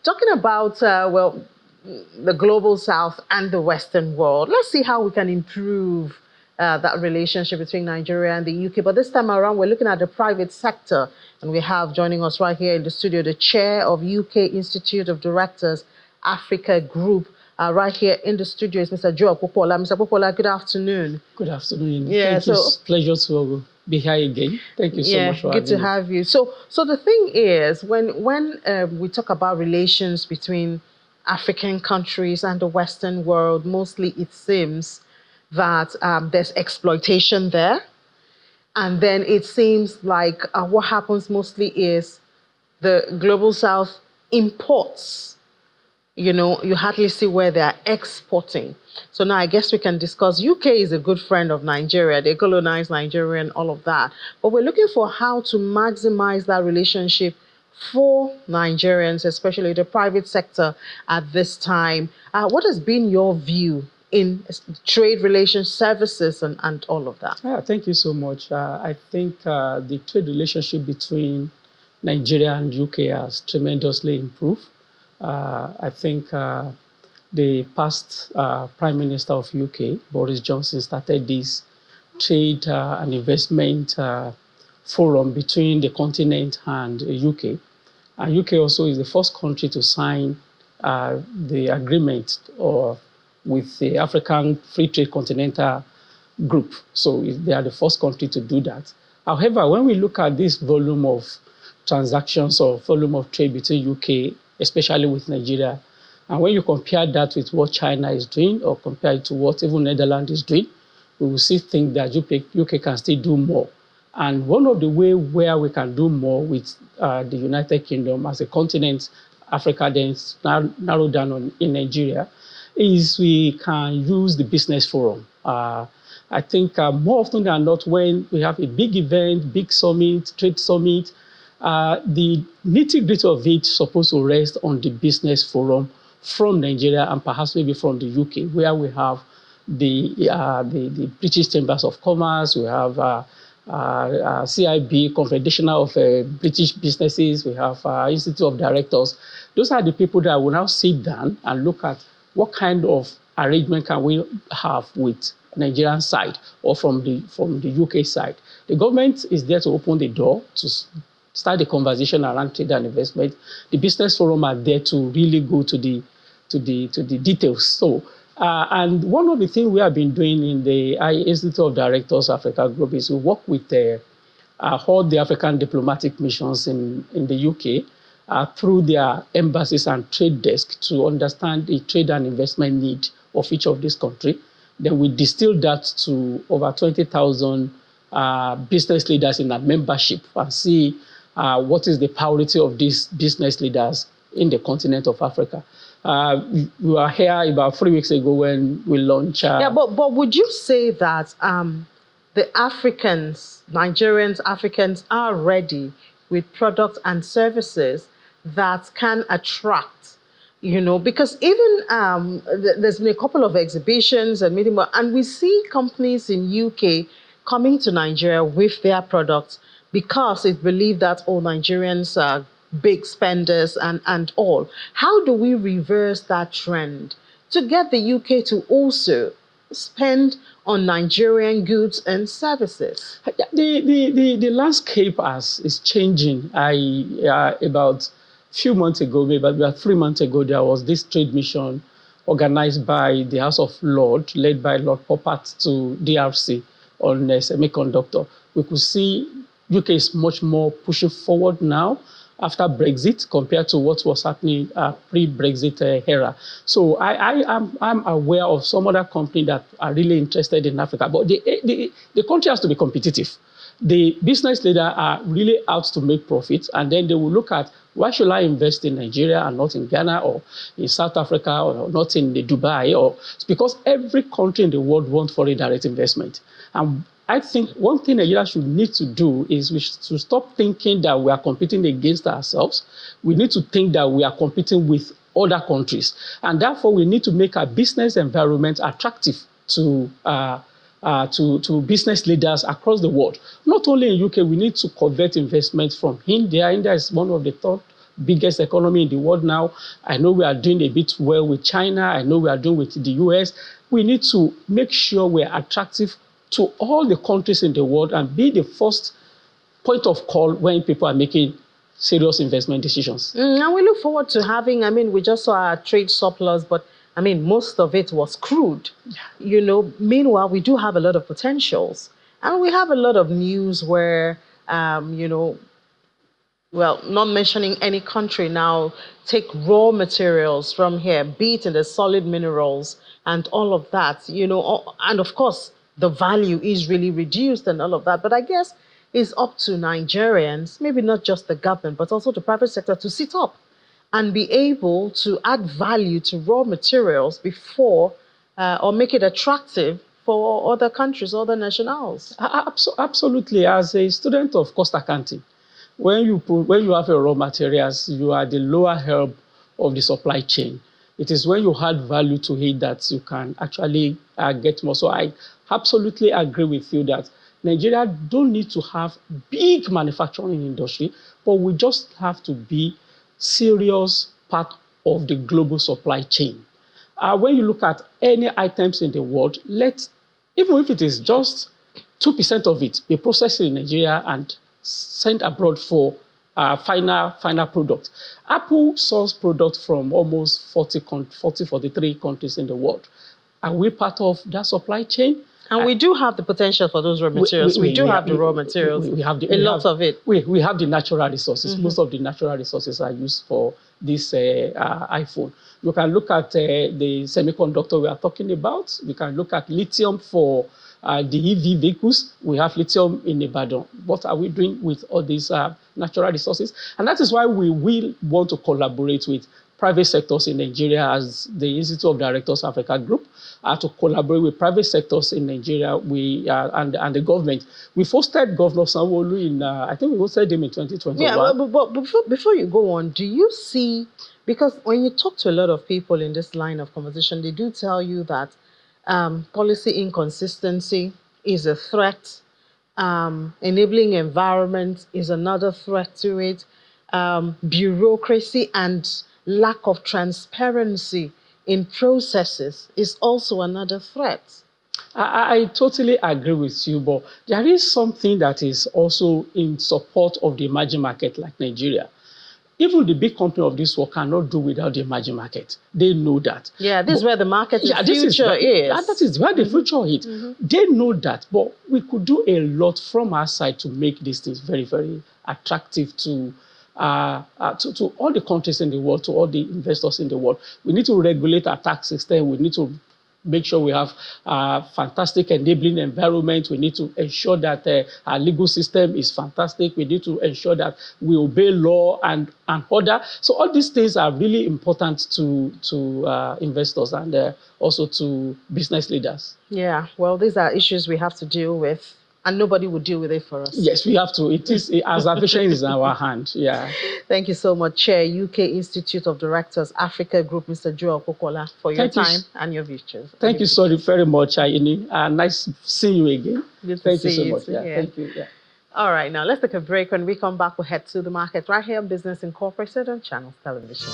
talking about, the global South and the Western world, let's see how we can improve that relationship between Nigeria and the UK. But this time around, we're looking at the private sector. And we have joining us right here in the studio, the chair of UK Institute of Directors, Africa Group. Right here in the studio is Mr. Joe Popola. Mr. Popola, good afternoon. Good afternoon. Yeah, Thank you. Pleasure to be here again. Thank you so much for having me. Good to have you. So the thing is, when we talk about relations between African countries and the Western world, mostly it seems that there's exploitation there. And then it seems like what happens mostly is the global South imports. You know, you hardly see where they are exporting. So now I guess we can discuss. UK is a good friend of Nigeria. They colonized Nigeria and all of that. But we're looking for how to maximize that relationship for Nigerians, especially the private sector at this time. What has been your view in trade relations, services, and all of that? Thank you so much. I think the trade relationship between Nigeria and UK has tremendously improved. I think the past Prime Minister of UK, Boris Johnson, started this trade and investment forum between the continent and the UK. And UK also is the first country to sign the agreement with the African Free Trade Continental Group. So they are the first country to do that. However, when we look at this volume of transactions or volume of trade between UK, especially with Nigeria, and when you compare that with what China is doing or compare it to what even Netherlands is doing, we will think that UK can still do more. And one of the ways where we can do more with the United Kingdom as a continent, Africa then narrowed down in Nigeria, is we can use the business forum. I think more often than not, when we have a big event, big summit, trade summit, the nitty-gritty of it is supposed to rest on the business forum from Nigeria and perhaps maybe from the UK, where we have the British Chambers of Commerce, we have CIB, Confederation of British Businesses, we have Institute of Directors. Those are the people that will now sit down and look at what kind of arrangement can we have with Nigerian side or from the UK side. The government is there to open the door to start the conversation around trade and investment. The business forum are there to really go to the details. So, and one of the things we have been doing in the Institute of Directors Africa Group is we work with all the African diplomatic missions in the UK through their embassies and trade desk to understand the trade and investment need of each of these countries. Then we distill that to over 20,000 business leaders in that membership and see what is the priority of these business leaders in the continent of Africa. We were here about 3 weeks ago when we launched. But would you say that the Africans, Nigerians, Africans are ready with products and services that can attract, you know, because even there's been a couple of exhibitions and meeting, and we see companies in UK coming to Nigeria with their products because it's believed that all Nigerians are big spenders and all. How do we reverse that trend to get the UK to also spend on Nigerian goods and services? The landscape is changing. About a few months ago, maybe about 3 months ago, there was this trade mission organized by the House of Lords, led by Lord Poppert to DRC on semiconductor. We could see UK is much more pushing forward now after Brexit compared to what was happening pre-Brexit era. So I'm aware of some other companies that are really interested in Africa, but the country has to be competitive. The business leaders are really out to make profits, and then they will look at, why should I invest in Nigeria and not in Ghana or in South Africa or not in Dubai? Or it's because every country in the world wants foreign direct investment. And I think one thing Nigeria should need to do is we should stop thinking that we are competing against ourselves. We need to think that we are competing with other countries. And therefore, we need to make our business environment attractive to business leaders across the world. Not only in UK, we need to convert investment from India. India is one of the biggest economy in the world now. I know we are doing a bit well with China. I know we are doing with the US. We need to make sure we're attractive to all the countries in the world and be the first point of call when people are making serious investment decisions. And we look forward to having, we just saw our trade surplus, but most of it was crude. Meanwhile, we do have a lot of potentials. And we have a lot of news where, well, not mentioning any country now, take raw materials from here, be it in the solid minerals and all of that, and of course, the value is really reduced and all of that. But I guess it's up to Nigerians, maybe not just the government, but also the private sector to sit up and be able to add value to raw materials before or make it attractive for other countries, other nationals. Absolutely. As a student of cost accounting, when you have your raw materials, you are the lower herb of the supply chain. It is when you add value to it that you can actually get more. So I absolutely agree with you that Nigeria don't need to have big manufacturing industry, but we just have to be serious part of the global supply chain. When you look at any items in the world, even if it is just 2% of it, be processed in Nigeria and sent abroad for final product. Apple source product from almost 43 countries in the world. Are we part of that supply chain? And we do have the potential for those raw materials. We do have the raw materials. We have a lot of it. We have the natural resources. Most of the natural resources are used for this iPhone. You can look at the semiconductor we are talking about. We can look at lithium for the EV vehicles. We have lithium in Ibadan. What are we doing with all these natural resources? And that is why we will want to collaborate with private sectors in Nigeria as the Institute of Directors Africa Group to collaborate with private sectors in Nigeria and the government. We hosted Governor Sanwo-Olu in, I think we hosted him in 2021. Yeah, but before you go on, do you see, because when you talk to a lot of people in this line of conversation, they do tell you that policy inconsistency is a threat. Enabling environment is another threat to it. Bureaucracy and lack of transparency in processes is also another threat. I totally agree with you, but there is something that is also in support of the emerging market like Nigeria. Even the big company of this world cannot do without the emerging market. They know that. Yeah, this is where the market future is. That is where the future is. They know that, but we could do a lot from our side to make these things very, very attractive to all the countries in the world, to all the investors in the world. We need to regulate our tax system. We need to make sure we have a fantastic enabling environment. We need to ensure that our legal system is fantastic. We need to ensure that we obey law and order. So all these things are really important to investors and also to business leaders. Yeah, well, these are issues we have to deal with. And nobody will deal with it for us. Yes, we have to. It is, as our vision is in our hand. Yeah. Thank you so much, Chair, UK Institute of Directors, Africa Group, Mr. Joe Okokola, for your time and your views. Thank you so very much, Ayini. Nice seeing you again. Thank you so much. Yeah, thank you. Yeah. All right, now let's take a break. When we come back, we'll head to the market right here on Business Incorporated on Channels Television.